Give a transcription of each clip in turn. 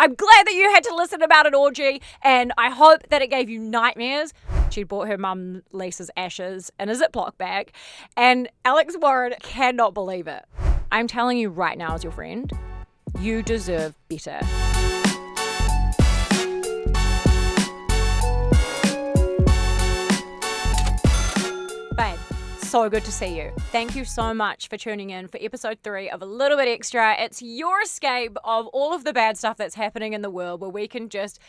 I'm glad that you had to listen about an orgy, and I hope that it gave you nightmares. She'd bought her mum Lisa's ashes in a Ziploc bag, and Alex Warren cannot believe it. I'm telling you right now, as your friend, you deserve better. Babe, so good to see you. Thank you so much for tuning in for episode 3 of A Little Bit Extra. It's your escape of all of the bad stuff that's happening in the world, where we can just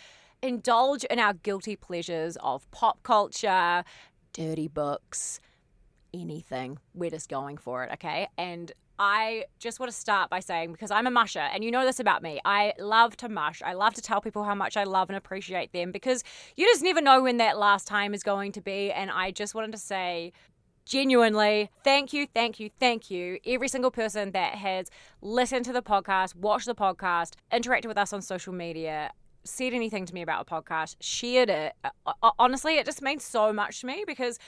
indulge in our guilty pleasures of pop culture, dirty books, anything. We're just going for it, okay? And I just want to start by saying, because I'm a musher, and you know this about me, I love to mush. I love to tell people how much I love and appreciate them, because you just never know when that last time is going to be. And I just wanted to say, genuinely, thank you, every single person that has listened to the podcast, watched the podcast, interacted with us on social media, said anything to me about a podcast, shared it. Honestly, it just means so much to me, because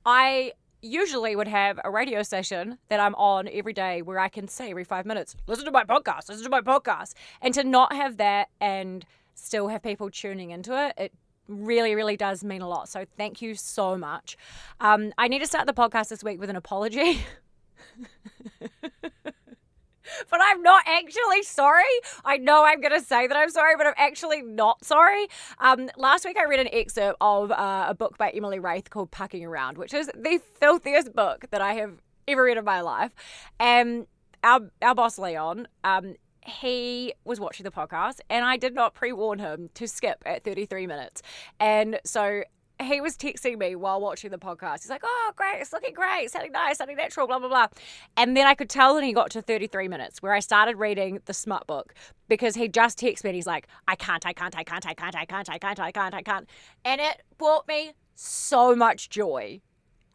I usually would have a radio station that I'm on every day where I can say every 5 minutes, listen to my podcast. And to not have that and still have people tuning into it, it really, really does mean a lot. So thank you so much. I need to start the podcast this week with an apology. But I'm not actually sorry. I know I'm going to say that I'm sorry, but I'm actually not sorry. Last week I read an excerpt of a book by Emily Wraith called Pucking Around, which is the filthiest book that I have ever read in my life. And our boss, Leon, he was watching the podcast, and I did not pre-warn him to skip at 33 minutes. And so he was texting me while watching the podcast. He's like, oh, great, it's looking great, sounding nice, sounding natural, blah, blah, blah. And then I could tell when he got to 33 minutes where I started reading the smut book, because he just texted me and he's like, I can't. And it brought me so much joy.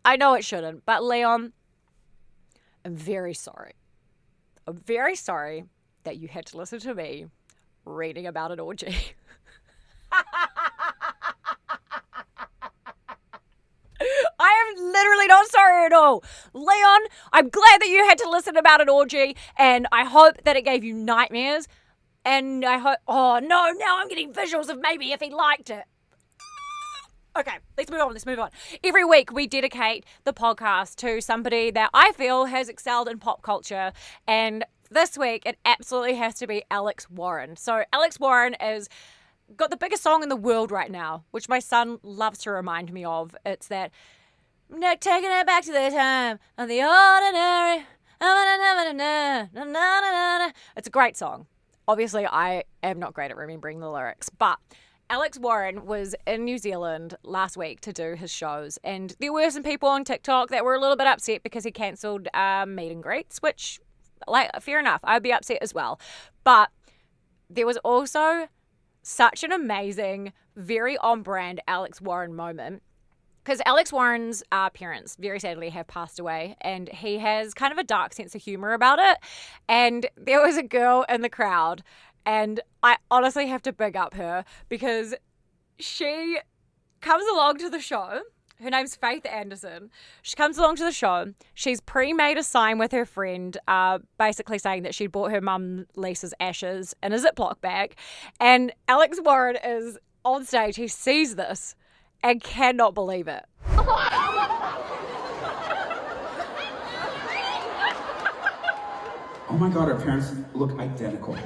I know it shouldn't, but Leon, I'm very sorry. I'm very sorry that you had to listen to me reading about an orgy. I am literally not sorry at all. Leon, I'm glad that you had to listen about an orgy, and I hope that it gave you nightmares. And I hope, oh no, now I'm getting visuals of maybe if he liked it. Okay, let's move on. Every week we dedicate the podcast to somebody that I feel has excelled in pop culture, and this week it absolutely has to be Alex Warren. So Alex Warren is got the biggest song in the world right now, which my son loves to remind me of. It's that, taking it back to the time of the ordinary. It's a great song. Obviously, I am not great at remembering the lyrics, but Alex Warren was in New Zealand last week to do his shows, and there were some people on TikTok that were a little bit upset because he cancelled meet and greets, which, like, fair enough, I'd be upset as well. But there was also such an amazing, very on-brand Alex Warren moment, because Alex Warren's parents, very sadly, have passed away, and he has kind of a dark sense of humor about it. And there was a girl in the crowd, and I honestly have to big up her, because she comes along to the show. Her name's Faith Anderson. She comes along to the show. She's pre-made a sign with her friend, basically saying that she'd bought her mum Lisa's ashes in a Ziploc bag. And Alex Warren is on stage. He sees this and cannot believe it. Oh my God, our parents look identical.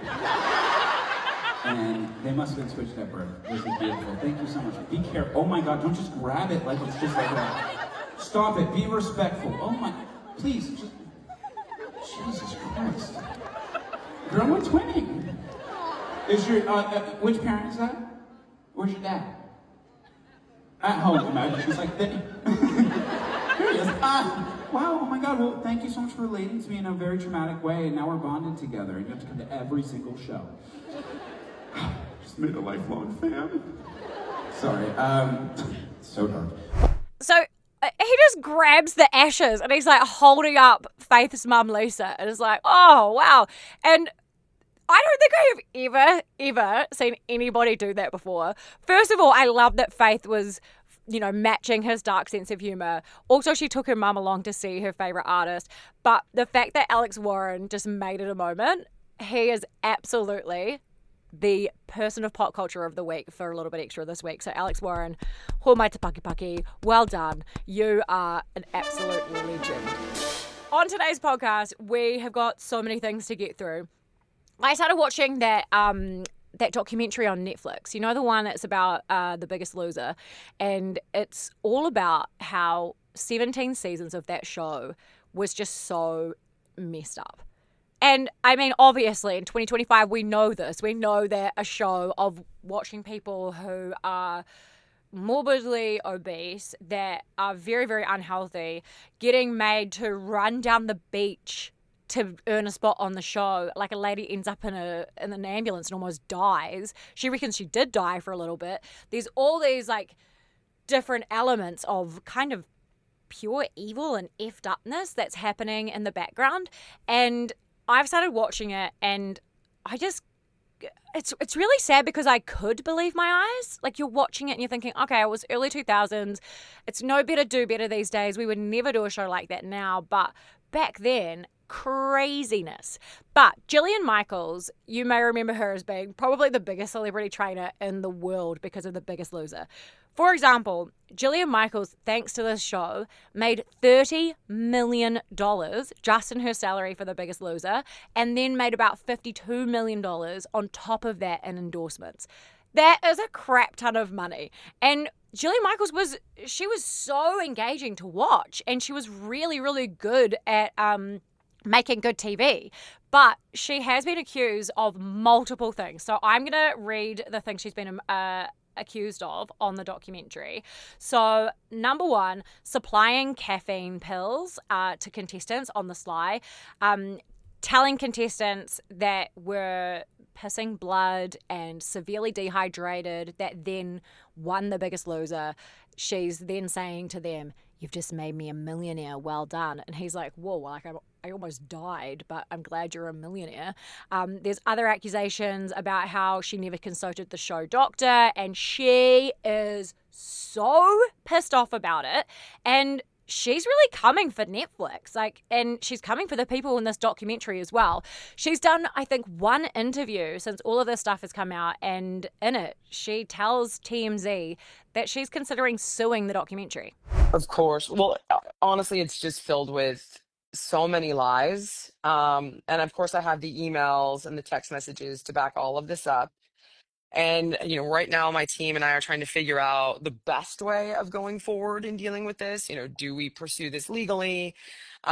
And they must have been switched at birth. This is beautiful. Thank you so much. Be careful. Oh my God, don't just grab it like it's just like that. Stop it. Be respectful. Oh my, please. Just, Jesus Christ. Girl, I'm twinning. Is your, which parent is that? Where's your dad? At home, imagine. She's like, here he is. Wow, oh my God. Well, thank you so much for relating to me in a very traumatic way. And now we're bonded together. And you have to come to every single show. Just made a lifelong fan. Sorry, so dark. So he just grabs the ashes and he's like holding up Faith's mum Lisa, and is like, oh wow. And I don't think I have ever seen anybody do that before. First of all, I love that Faith was, matching his dark sense of humor. Also, she took her mum along to see her favorite artist. But the fact that Alex Warren just made it a moment, he is absolutely the person of pop culture of the week for a little bit extra this week. So Alex Warren, ho mai te paki, well done. You are an absolute legend. On today's podcast, we have got so many things to get through. I started watching that documentary on Netflix. You know, the one that's about The Biggest Loser, and it's all about how 17 seasons of that show was just so messed up. And I mean, obviously, in 2025, we know this. We know that a show of watching people who are morbidly obese, that are very, very unhealthy, getting made to run down the beach to earn a spot on the show. Like, a lady ends up in an ambulance and almost dies. She reckons she did die for a little bit. There's all these like different elements of kind of pure evil and effed upness that's happening in the background. And I've started watching it, and it's really sad because I could believe my eyes. Like, you're watching it and you're thinking, okay, it was early 2000s. It's no better, do better these days. We would never do a show like that now. But back then, craziness. But Jillian Michaels, you may remember her as being probably the biggest celebrity trainer in the world because of The Biggest Loser. For example, Jillian Michaels, thanks to this show, made $30 million just in her salary for The Biggest Loser, and then made about $52 million on top of that in endorsements. That is a crap ton of money. And Jillian Michaels was so engaging to watch, and she was really, really good at making good TV. But she has been accused of multiple things. So I'm going to read the things she's been accused of on the documentary. So, number one, supplying caffeine pills to contestants on the sly, telling contestants that were pissing blood and severely dehydrated that then won The Biggest Loser. She's then saying to them, "You've just made me a millionaire, well done." And he's like, whoa, like I almost died, but I'm glad you're a millionaire. There's other accusations about how she never consulted the show doctor, and she is so pissed off about it. And she's really coming for Netflix, and she's coming for the people in this documentary as well. She's done, I think, one interview since all of this stuff has come out, and in it, she tells TMZ that she's considering suing the documentary. Of course. Well, honestly, it's just filled with so many lies. And of course, I have the emails and the text messages to back all of this up. And, right now, my team and I are trying to figure out the best way of going forward in dealing with this. Do we pursue this legally? Do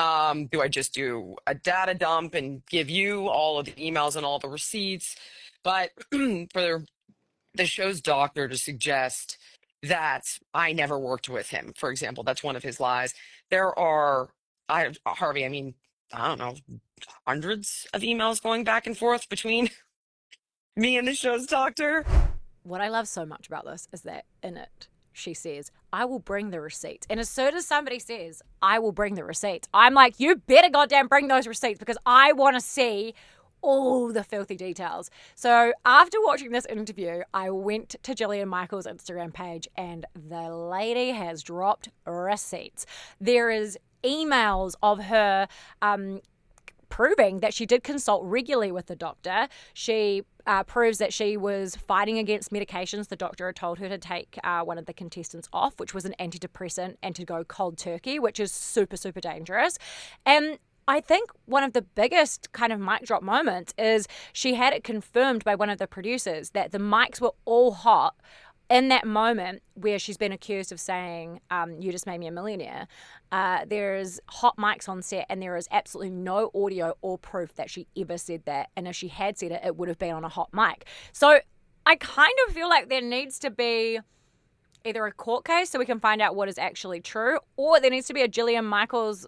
I just do a data dump and give you all of the emails and all the receipts? But for the show's doctor to suggest that I never worked with him, for example, that's one of his lies. There are, Harvey, I mean, I don't know, hundreds of emails going back and forth between me and the show's doctor. What I love so much about this is that in it, she says, "I will bring the receipts." And as soon as somebody says, "I will bring the receipts," I'm like, you better goddamn bring those receipts, because I want to see all the filthy details. So after watching this interview, I went to Jillian Michaels' Instagram page, and the lady has dropped receipts. There is emails of her proving that she did consult regularly with the doctor. She proves that she was fighting against medications the doctor had told her to take one of the contestants off, which was an antidepressant, and to go cold turkey, which is super, super dangerous. And I think one of the biggest kind of mic drop moments is she had it confirmed by one of the producers that the mics were all hot in that moment where she's been accused of saying, "You just made me a millionaire." There's hot mics on set, and there is absolutely no audio or proof that she ever said that. And if she had said it, it would have been on a hot mic. So I kind of feel like there needs to be either a court case so we can find out what is actually true, or there needs to be a Jillian Michaels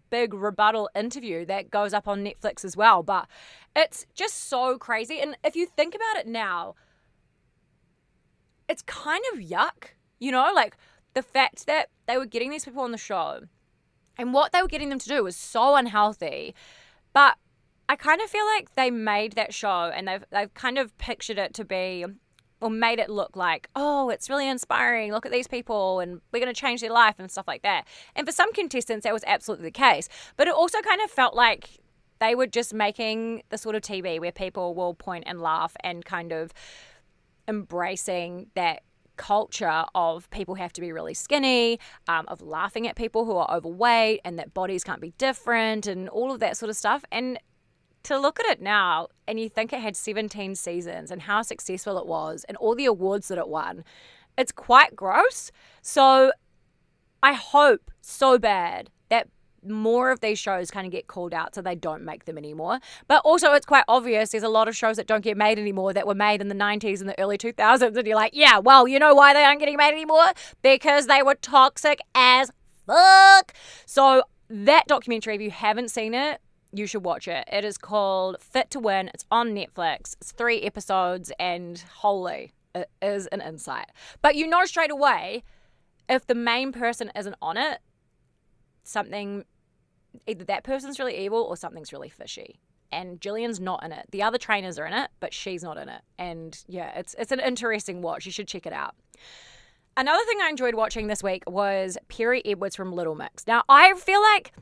big rebuttal interview that goes up on Netflix as well. But it's just so crazy. And if you think about it now, it's kind of yuck, the fact that they were getting these people on the show and what they were getting them to do was so unhealthy. But I kind of feel like they made that show, and they've kind of pictured it to be, or made it look like, oh, it's really inspiring. Look at these people, and we're going to change their life and stuff like that. And for some contestants, that was absolutely the case. But it also kind of felt like they were just making the sort of TV where people will point and laugh and kind of embracing that culture of people have to be really skinny, of laughing at people who are overweight and that bodies can't be different and all of that sort of stuff. And to look at it now and you think it had 17 seasons and how successful it was and all the awards that it won, it's quite gross. So I hope so bad that more of these shows kind of get called out so they don't make them anymore. But also it's quite obvious there's a lot of shows that don't get made anymore that were made in the 90s and the early 2000s, and you're like, yeah, well, you know why they aren't getting made anymore? Because they were toxic as fuck. So that documentary, if you haven't seen it, you should watch it. It is called Fit to Win. It's on Netflix. It's 3 episodes and holy, it is an insight. But you know straight away if the main person isn't on it, something, either that person's really evil or something's really fishy. And Jillian's not in it. The other trainers are in it, but she's not in it. And yeah, it's an interesting watch. You should check it out. Another thing I enjoyed watching this week was Perrie Edwards from Little Mix. Now, I feel like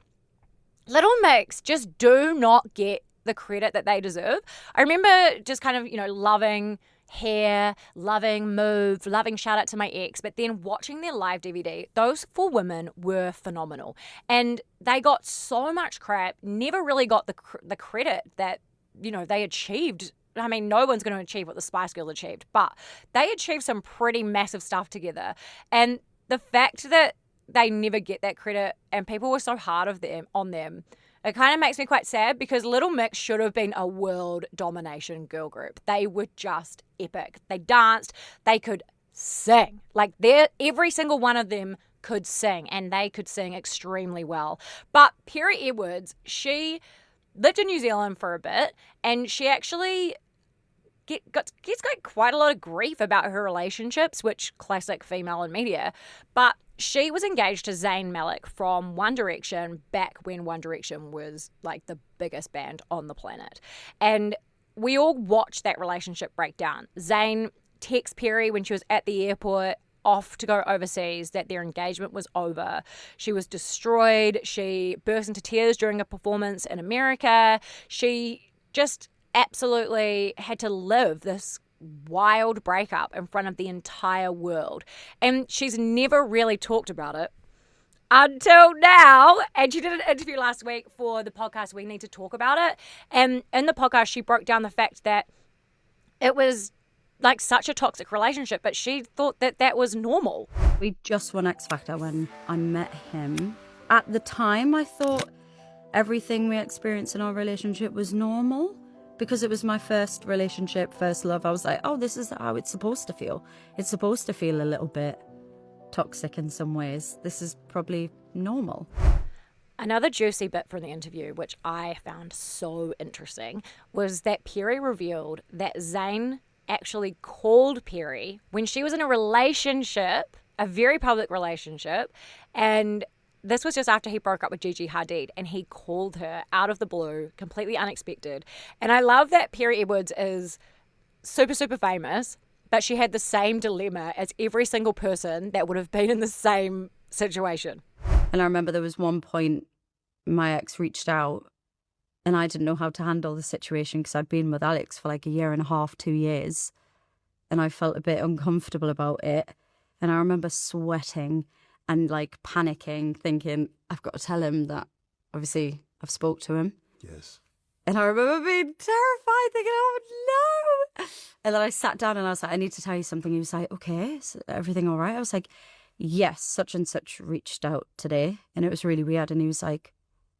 Little Mix just do not get the credit that they deserve. I remember just kind of, loving Hair, loving Move, loving Shout Out to My Ex, but then watching their live DVD, those 4 women were phenomenal. And they got so much crap, never really got the credit that, they achieved. I mean, no one's going to achieve what the Spice Girls achieved, but they achieved some pretty massive stuff together. And the fact that they never get that credit and people were so hard on them, it kind of makes me quite sad because Little Mix should have been a world domination girl group. They were just epic. They danced. They could sing. Like every single one of them could sing, and they could sing extremely well. But Perrie Edwards, she lived in New Zealand for a bit, and she actually gets got quite a lot of grief about her relationships, which classic female in media. But she was engaged to Zayn from One Direction back when One Direction was like the biggest band on the planet. And we all watched that relationship break down. Zayn texted Perrie when she was at the airport off to go overseas that their engagement was over. She was destroyed. She burst into tears during a performance in America. She just absolutely had to live this wild breakup in front of the entire world, and she's never really talked about it until now. And she did an interview last week for the podcast We Need to Talk About It, and in the podcast she broke down the fact that it was like such a toxic relationship, but she thought that was normal. We just won X Factor when I met him. At the time I thought everything we experienced in our relationship was normal. Because it was my first relationship, first love, I was like, oh, this is how it's supposed to feel. It's supposed to feel a little bit toxic in some ways. This is probably normal. Another juicy bit from the interview, which I found so interesting, was that Perrie revealed that Zayn actually called Perrie when she was in a relationship, a very public relationship, and this was just after he broke up with Gigi Hadid, and he called her out of the blue, completely unexpected. And I love that Perrie Edwards is super, super famous, but she had the same dilemma as every single person that would have been in the same situation. And I remember there was one point my ex reached out and I didn't know how to handle the situation because I'd been with Alex for like 1.5 years, 2 years. And I felt a bit uncomfortable about it. And I remember sweating and like panicking, thinking, I've got to tell him that obviously I've spoke to him. Yes. And I remember being terrified, thinking, oh no. And then I sat down and I was like, I need to tell you something. He was like, okay, is everything all right? I was like, yes, such and such reached out today. And it was really weird. And he was like,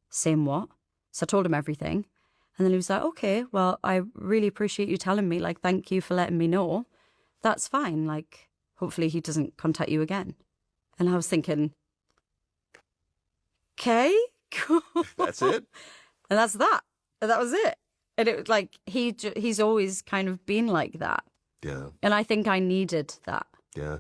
saying what? So I told him everything. And then he was like, okay, well, I really appreciate you telling me. Like, thank you for letting me know. That's fine. Like, hopefully he doesn't contact you again. And I was thinking, okay, cool. That's it? And that's that. And that was it. And it was like, he's always kind of been like that. Yeah. And I think I needed that. Yeah.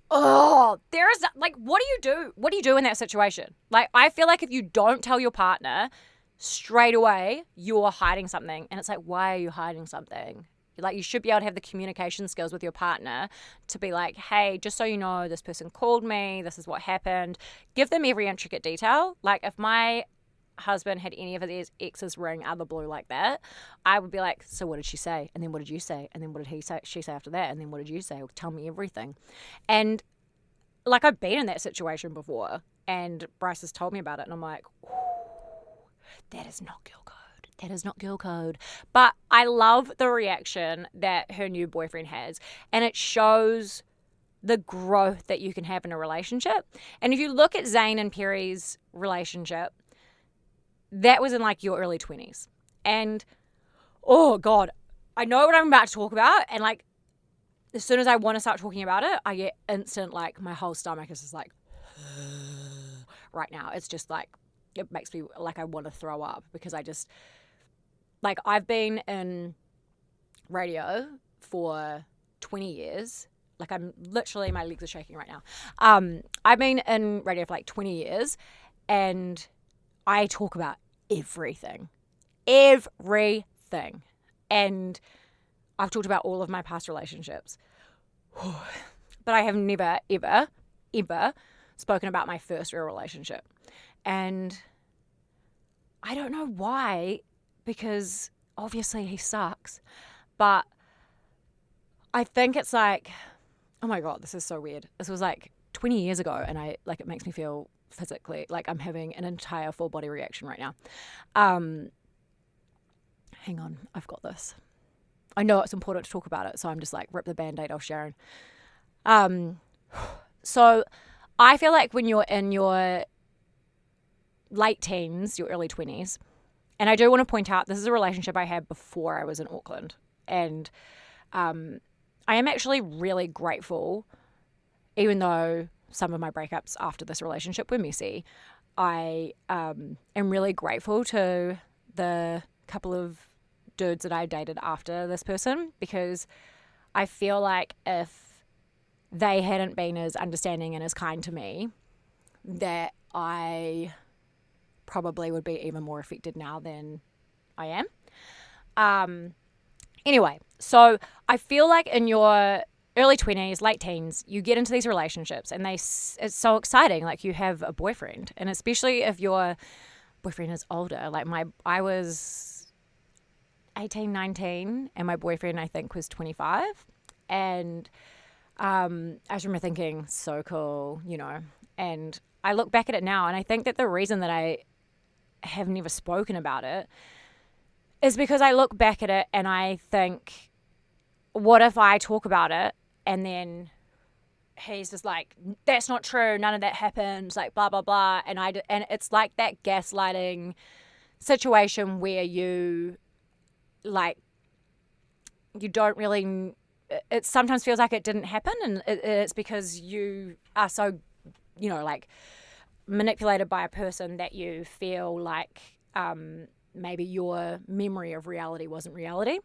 Oh, there is, like, what do you do? What do you do in that situation? Like, I feel like if you don't tell your partner straight away, you're hiding something. And it's like, why are you hiding something? Like, you should be able to have the communication skills with your partner to be like, hey, just so you know, this person called me, this is what happened. Give them every intricate detail. Like, if my husband had any of his exes ring out of the blue like that, I would be like, so what did she say? And then what did you say? And then what did she say after that? And then what did you say? Tell me everything. And like, I've been in that situation before, and Bryce has told me about it, and I'm like, that is not girl code. That is not girl code. But I love the reaction that her new boyfriend has, and it shows the growth that you can have in a relationship. And if you look at Zayn and Perrie's relationship, that was in like your early 20s. And oh God, I know what I'm about to talk about, and like, as soon as I want to start talking about it, I get instant, like, my whole stomach is just like, right now. It's just like, it makes me like I want to throw up, because I just, like, I've been in radio for 20 years. Like, I'm literally, my legs are shaking right now. I've been in radio for like 20 years, and I talk about everything. Everything. And I've talked about all of my past relationships. But I have never, ever, ever spoken about my first real relationship. And I don't know why, because obviously he sucks. But I think it's like, oh my God, this is so weird. This was like 20 years ago, and I, like, it makes me feel physically like I'm having an entire full body reaction right now. Hang on, I've got this. I know it's important to talk about it, so I'm just like, rip the Band-Aid off, Sharon. So I feel like when you're in your late teens, your early 20s, and I do want to point out, this is a relationship I had before I was in Auckland, and I am actually really grateful, even though some of my breakups after this relationship were messy. I am really grateful to the couple of dudes that I dated after this person, because I feel like if they hadn't been as understanding and as kind to me, that I probably would be even more affected now than I am. Anyway, so I feel like in your early 20s, late teens, you get into these relationships, and it's so exciting. Like, you have a boyfriend, and especially if your boyfriend is older. Like, I was 18, 19, and my boyfriend, I think, was 25. And I just remember thinking, so cool, you know. And I look back at it now, and I think that the reason that I have never spoken about it is because I look back at it and I think, what if I talk about it and then he's just like, that's not true, none of that happened, like, blah, blah, blah. And it's like that gaslighting situation where you, like, you don't really, it sometimes feels like it didn't happen, and it's because you are so, you know, like, manipulated by a person that you feel like maybe your memory of reality wasn't reality.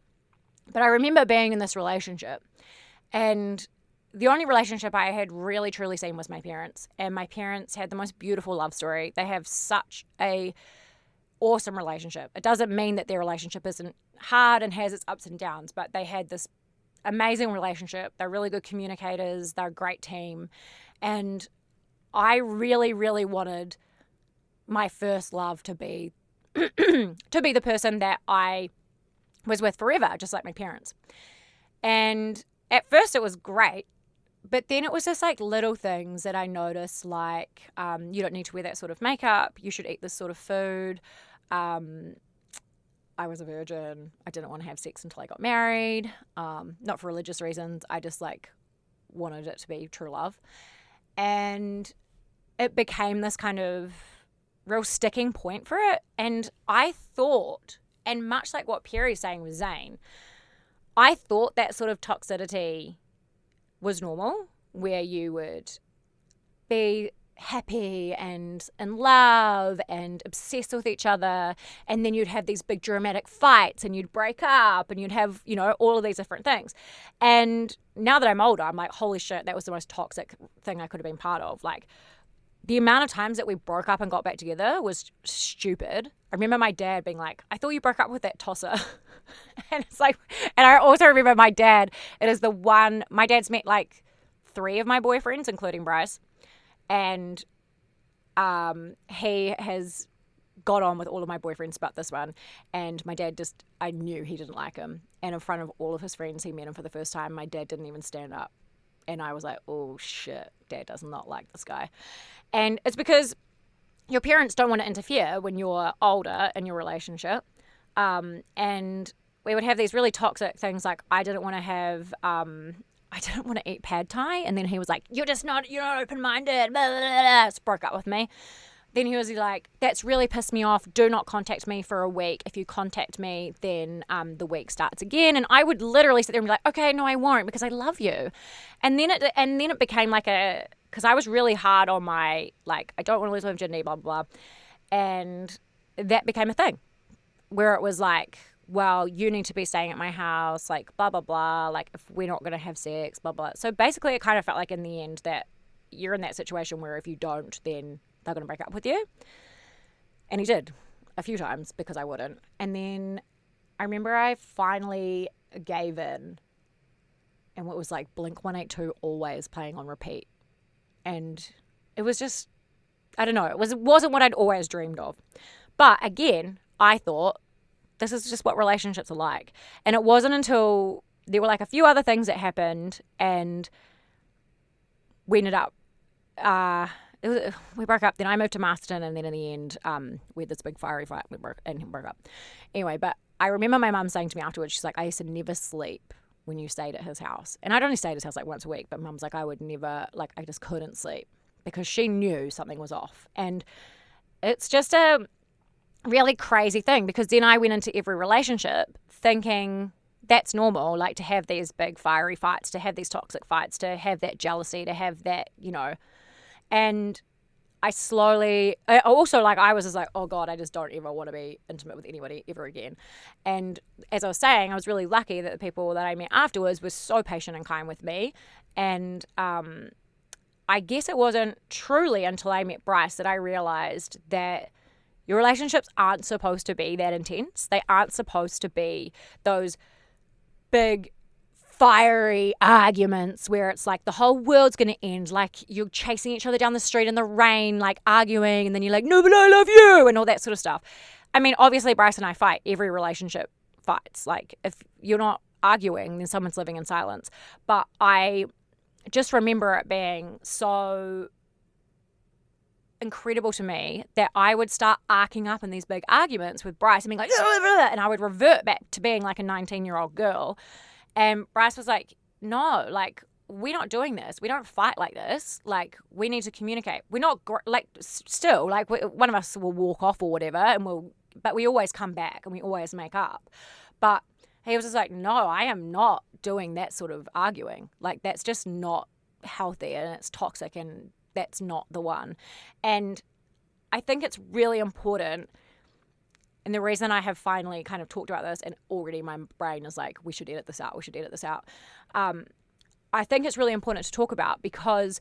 But I remember being in this relationship, and the only relationship I had really truly seen was my parents, and my parents had the most beautiful love story. They have such a awesome relationship. It doesn't mean that their relationship isn't hard and has its ups and downs, but they had this amazing relationship. They're really good communicators. They're a great team. And I really, really wanted my first love to be to be the person that I was with forever, just like my parents. And at first it was great, but then it was just like little things that I noticed, like, you don't need to wear that sort of makeup, you should eat this sort of food. I was a virgin. I didn't want to have sex until I got married. Not for religious reasons. I just, like, wanted it to be true love. And it became this kind of real sticking point for it. And I thought, and much like what Perrie's saying with Zayn, I thought that sort of toxicity was normal, where you would be happy and in love and obsessed with each other, and then you'd have these big dramatic fights, and you'd break up, and you'd have, you know, all of these different things. And now that I'm older, I'm like, holy shit, that was the most toxic thing I could have been part of. Like, the amount of times that we broke up and got back together was stupid. I remember my dad being like, I thought you broke up with that tosser. And it's like, and I also remember my dad, my dad's met like 3 of my boyfriends, including Bryce. And he has got on with all of my boyfriends about this one, and my dad just, I knew he didn't like him, and in front of all of his friends, he met him for the first time. My dad didn't even stand up, and I was like, oh shit, Dad does not like this guy. And it's because your parents don't want to interfere when you're older in your relationship, and we would have these really toxic things like I didn't want to eat pad thai, and then he was like, you're not open-minded, blah, blah, blah, blah. So broke up with me. Then he was like, that's really pissed me off. Do not contact me for a week. If you contact me, then the week starts again. And I would literally sit there and be like, okay, no, I won't, because I love you. And then it became like because I was really hard on my, like, I don't want to lose my virginity, blah, blah, blah. And that became a thing where it was like, well, you need to be staying at my house, like, blah, blah, blah. Like, if we're not going to have sex, blah, blah. So basically it kind of felt like in the end that you're in that situation where if you don't, then they're going to break up with you. And he did a few times because I wouldn't. And then I remember I finally gave in, and it was like Blink-182 always playing on repeat. And it was just, I don't know, it wasn't what I'd always dreamed of. But again, I thought this is just what relationships are like. And it wasn't until there were like a few other things that happened, and we ended up we broke up. Then I moved to Masterton, and then in the end, we had this big fiery fight. We broke up. Anyway, but I remember my mum saying to me afterwards, she's like, I used to never sleep when you stayed at his house. And I'd only stay at his house like once a week, but mum's like, I would never, like, I just couldn't sleep because she knew something was off. And it's just a really crazy thing, because then I went into every relationship thinking that's normal, like to have these big fiery fights, to have these toxic fights, to have that jealousy, to have that, and I also, like, I was just like, oh God, I just don't ever want to be intimate with anybody ever again. And as I was saying, I was really lucky that the people that I met afterwards were so patient and kind with me. And I guess it wasn't truly until I met Bryce that I realized that your relationships aren't supposed to be that intense. They aren't supposed to be those big fiery arguments where it's like the whole world's going to end, like you're chasing each other down the street in the rain, like arguing, and then you're like, no, but I love you, and all that sort of stuff. I mean, obviously Bryce and I fight. Every relationship fights. Like, if you're not arguing, then someone's living in silence. But I just remember it being so incredible to me that I would start arcing up in these big arguments with Bryce and being like, and I would revert back to being like a 19-year-old girl. And Bryce was like, no, like, we're not doing this. We don't fight like this. Like, we need to communicate. We're not, still, like, one of us will walk off or whatever, but we always come back and we always make up. But he was just like, no, I am not doing that sort of arguing. Like, that's just not healthy, and it's toxic, and that's not the one. And I think it's really important. And the reason I have finally kind of talked about this, and already my brain is like, we should edit this out. I think it's really important to talk about, because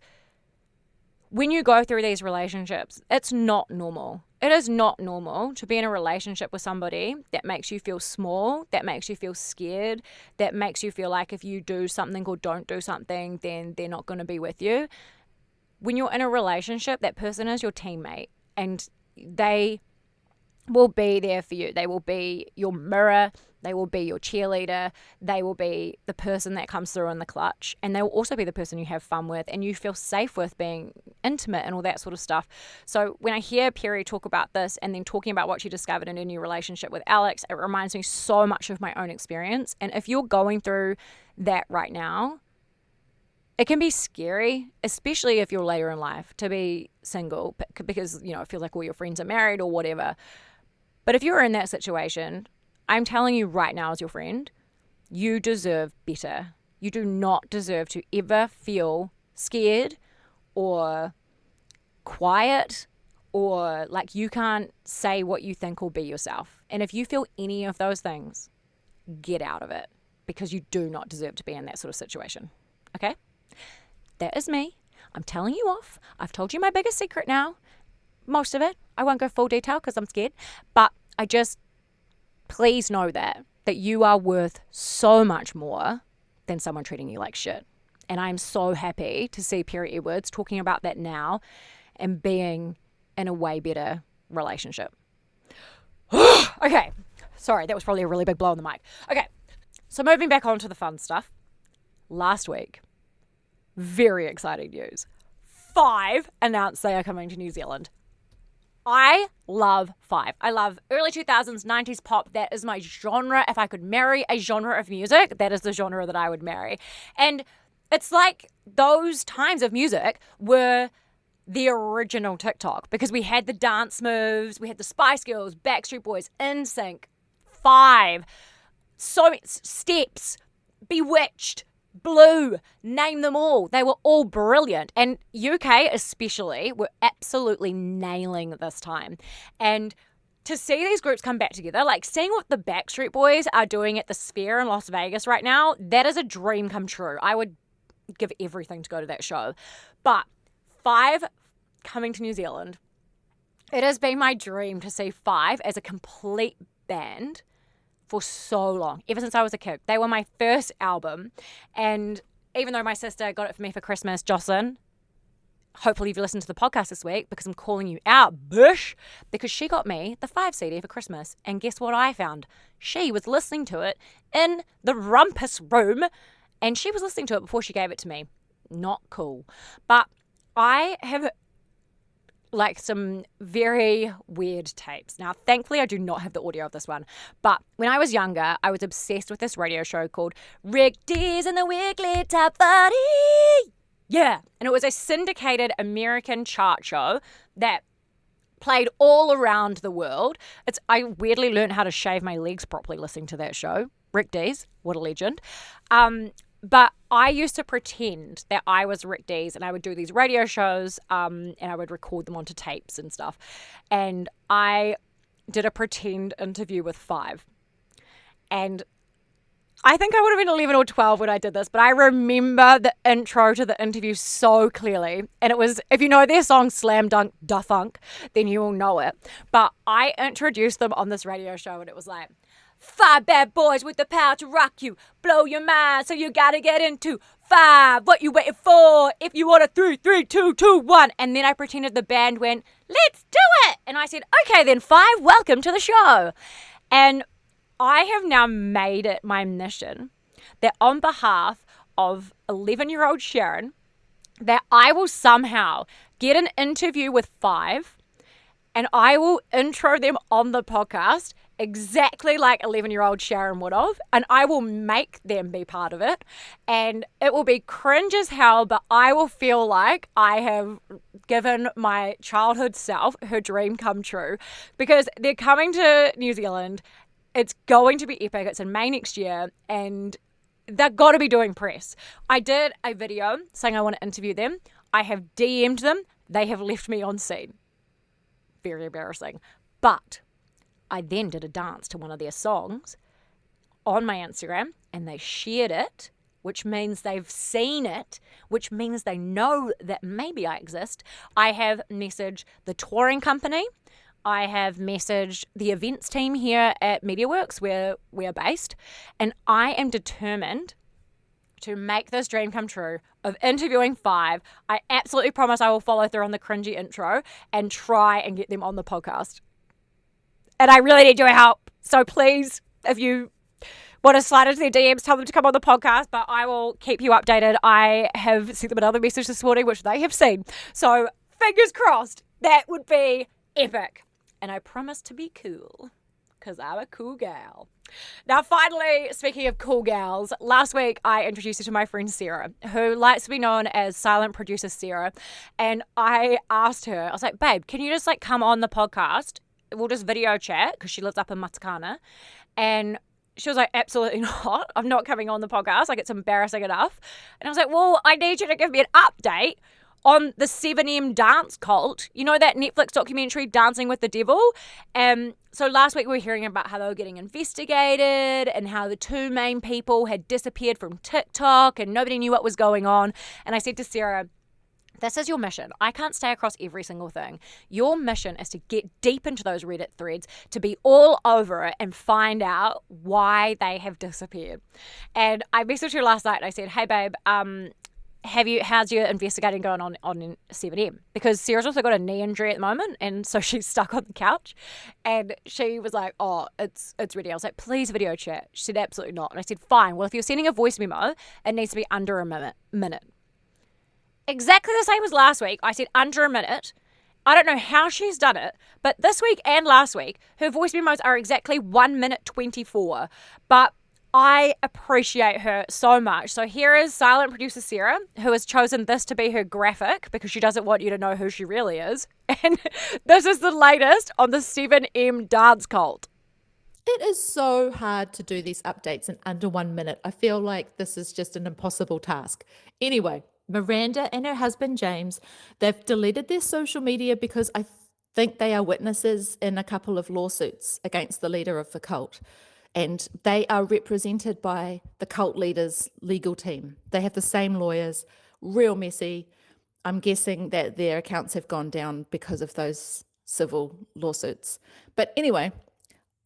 when you go through these relationships, it's not normal. It is not normal to be in a relationship with somebody that makes you feel small, that makes you feel scared, that makes you feel like if you do something or don't do something, then they're not going to be with you. When you're in a relationship, that person is your teammate, and they will be there for you. They will be your mirror. They will be your cheerleader. They will be the person that comes through in the clutch. And they will also be the person you have fun with and you feel safe with, being intimate and all that sort of stuff. So when I hear Perrie talk about this and then talking about what she discovered in her new relationship with Alex, it reminds me so much of my own experience. And if you're going through that right now, it can be scary, especially if you're later in life, to be single, because, it feels like all your friends are married or whatever. But if you're in that situation, I'm telling you right now as your friend, you deserve better. You do not deserve to ever feel scared or quiet or like you can't say what you think or be yourself. And if you feel any of those things, get out of it, because you do not deserve to be in that sort of situation. Okay? That is me. I'm telling you off. I've told you my biggest secret now. Most of it. I won't go full detail because I'm scared. But please know that you are worth so much more than someone treating you like shit. And I'm so happy to see Perrie Edwards talking about that now and being in a way better relationship. Okay. Sorry, that was probably a really big blow on the mic. Okay. So moving back on to the fun stuff. Last week, very exciting news. 5 announced they are coming to New Zealand. I love 5. I love early 2000s, 90s pop. That is my genre. If I could marry a genre of music, that is the genre that I would marry. And it's like those times of music were the original TikTok, because we had the dance moves, we had the Spice Girls, Backstreet Boys, NSYNC, 5, so many Steps, Bewitched, Blue, name them all. They were all brilliant. And UK especially were absolutely nailing this time. And to see these groups come back together, like seeing what the Backstreet Boys are doing at the Sphere in Las Vegas right now, that is a dream come true. I would give everything to go to that show. But 5 coming to New Zealand, it has been my dream to see 5 as a complete band for so long, ever since I was a kid. They were my first album, and even though my sister got it for me for Christmas, Jocelyn, hopefully you've listened to the podcast this week, because I'm calling you out, Bush, because she got me the 5 CD for Christmas, and guess what I found? She was listening to it in the rumpus room, and she was listening to it before she gave it to me. Not cool. But I have like some very weird tapes. Now, thankfully, I do not have the audio of this one. But when I was younger, I was obsessed with this radio show called Rick D's and the Weekly Top 40. Yeah. And it was a syndicated American chart show that played all around the world. I weirdly learned how to shave my legs properly listening to that show. Rick D's, what a legend. But I used to pretend that I was Rick D's, and I would do these radio shows and I would record them onto tapes and stuff. And I did a pretend interview with 5. And I think I would have been 11 or 12 when I did this, but I remember the intro to the interview so clearly. And it was, if you know their song Slam Dunk Da Funk, then you will know it. But I introduced them on this radio show, and it was like, 5 bad boys with the power to rock you, blow your mind, so you gotta get into 5. What you waiting for? If you want a 3, 3, 2, 2, 1. And then I pretended the band went, let's do it. And I said, okay then 5, welcome to the show. And I have now made it my mission that on behalf of 11-year-old Sharon, that I will somehow get an interview with 5 and I will intro them on the podcast exactly like 11-year-old Sharon would have, and I will make them be part of it, and it will be cringe as hell, but I will feel like I have given my childhood self her dream come true, because they're coming to New Zealand. It's going to be epic. It's in May next year, and they've got to be doing press. I did a video saying I want to interview them. I have DM'd them. They have left me on scene. Very embarrassing. But I then did a dance to one of their songs on my Instagram, and they shared it, which means they've seen it, which means they know that maybe I exist. I have messaged the touring company. I have messaged the events team here at MediaWorks, where we're based, and I am determined to make this dream come true of interviewing 5. I absolutely promise I will follow through on the cringy intro and try and get them on the podcast. And I really need your help. So please, if you want to slide into their DMs, tell them to come on the podcast, but I will keep you updated. I have sent them another message this morning, which they have seen. So fingers crossed, that would be epic. And I promise to be cool, because I'm a cool gal. Now, finally, speaking of cool gals, last week I introduced you to my friend Sarah, who likes to be known as Silent Producer Sarah. And I asked her, I was like, babe, can you just come on the podcast? We'll just video chat, because she lives up in Matakana. And she was like, absolutely not. I'm not coming on the podcast. It's embarrassing enough. And I was like, well, I need you to give me an update on the 7M dance cult. You know that Netflix documentary, Dancing with the Devil? So last week we were hearing about how they were getting investigated and how the 2 main people had disappeared from TikTok and nobody knew what was going on. And I said to Sarah, this is your mission. I can't stay across every single thing. Your mission is to get deep into those Reddit threads, to be all over it and find out why they have disappeared. And I messaged her last night and I said, hey babe, how's your investigating going on 7M? Because Sarah's also got a knee injury at the moment, and so she's stuck on the couch. And she was like, oh, it's ready. I was like, please video chat. She said, absolutely not. And I said, fine. Well, if you're sending a voice memo, it needs to be under a minute. Exactly the same as last week. I said under a minute. I don't know how she's done it, but this week and last week, her voice memos are exactly 1 minute 24. But I appreciate her so much. So here is silent producer Sarah, who has chosen this to be her graphic because she doesn't want you to know who she really is. And this is the latest on the 7M dance cult. It is so hard to do these updates in under 1 minute. I feel like this is just an impossible task. Anyway, Miranda and her husband James, they've deleted their social media because I think they are witnesses in a couple of lawsuits against the leader of the cult. And they are represented by the cult leader's legal team. They have the same lawyers, real messy. I'm guessing that their accounts have gone down because of those civil lawsuits. But anyway,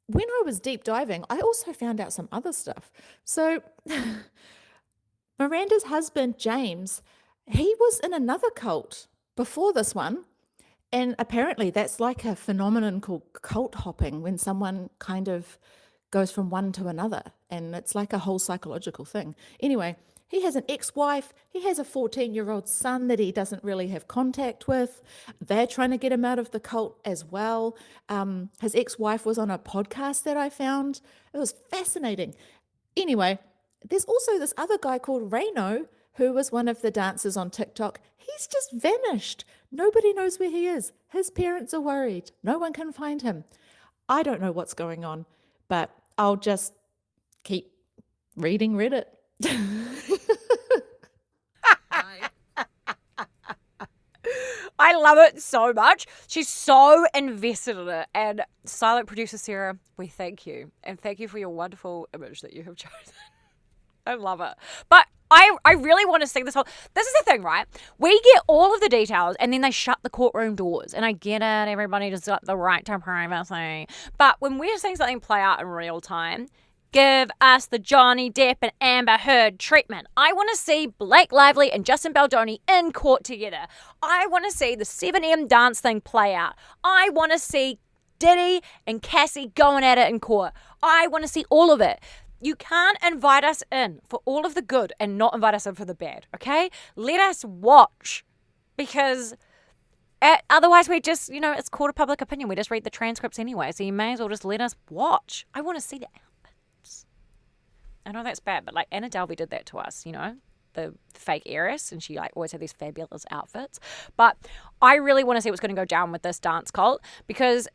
when I was deep diving, I also found out some other stuff. So Miranda's husband, James, he was in another cult before this one. And apparently that's like a phenomenon called cult hopping, when someone kind of goes from one to another. And it's like a whole psychological thing. Anyway, he has an ex-wife. He has a 14-year-old son that he doesn't really have contact with. They're trying to get him out of the cult as well. His ex-wife was on a podcast that I found. It was fascinating. Anyway, there's also this other guy called Reno, who was one of the dancers on TikTok. He's just vanished. Nobody knows where he is. His parents are worried. No one can find him. I don't know what's going on, but I'll just keep reading Reddit. I love it so much. She's so invested in it. And silent producer Sarah, we thank you. And thank you for your wonderful image that you have chosen. I love it. But I really want to see this this is the thing, right? We get all of the details and then they shut the courtroom doors. And I get it, everybody just got the right to privacy. But when we're seeing something play out in real time, give us the Johnny Depp and Amber Heard treatment. I want to see Blake Lively and Justin Baldoni in court together. I want to see the 7M dance thing play out. I want to see Diddy and Cassie going at it in court. I want to see all of it. You can't invite us in for all of the good and not invite us in for the bad, okay? Let us watch, because otherwise we just, it's court of public opinion. We just read the transcripts anyway, so you may as well just let us watch. I want to see the outfits. I know that's bad, but like Anna Delvey did that to us, the fake heiress, and she always had these fabulous outfits. But I really want to see what's going to go down with this dance cult, because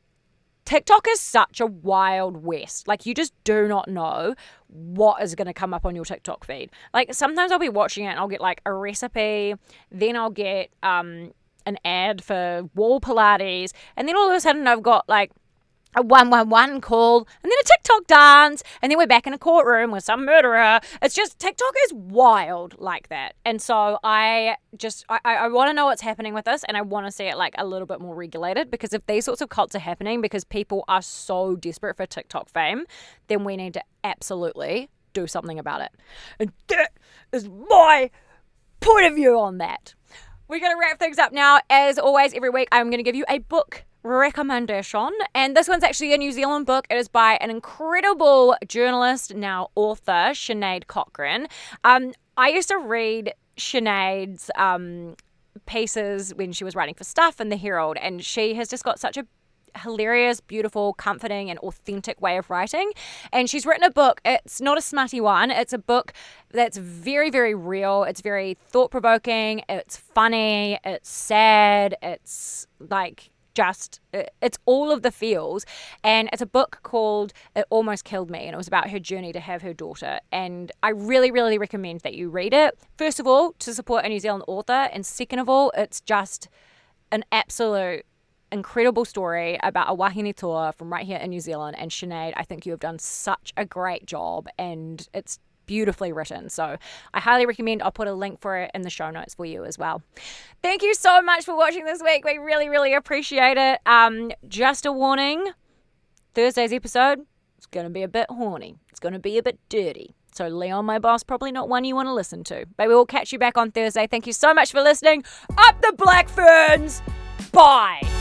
TikTok is such a wild west. Like, you just do not know what is going to come up on your TikTok feed. Like, sometimes I'll be watching it and I'll get like a recipe, then I'll get an ad for wall Pilates, and then all of a sudden I've got like a 111 call, and then a TikTok dance, and then we're back in a courtroom with some murderer. It's just, TikTok is wild like that. And so I want to know what's happening with this, and I want to see it like a little bit more regulated, because if these sorts of cults are happening because people are so desperate for TikTok fame, then we need to absolutely do something about it. And that is my point of view on that. We're going to wrap things up now. As always, every week I'm going to give you a book recommendation, and this one's actually a New Zealand book. It is by an incredible journalist, now author, Sinead Cochrane. I used to read Sinead's pieces when she was writing for Stuff and The Herald, and she has just got such a hilarious, beautiful, comforting and authentic way of writing. And she's written a book. It's not a smutty one. It's a book that's very, very real. It's very thought-provoking. It's funny. It's sad. It's like it's all of the feels. And it's a book called It Almost Killed Me, and it was about her journey to have her daughter. And I really, really recommend that you read it. First of all, to support a New Zealand author, and second of all, it's just an absolute incredible story about a wahine toa from right here in New Zealand. And Sinead, I think you have done such a great job, and it's beautifully written. So I highly recommend. I'll put a link for it in the show notes for you as well. Thank you so much for watching this week. We really, really appreciate it. Just a warning, Thursday's episode is going to be a bit horny. It's going to be a bit dirty. So Leon, my boss, probably not one you want to listen to. But we will catch you back on Thursday. Thank you so much for listening. Up the Black Ferns! Bye!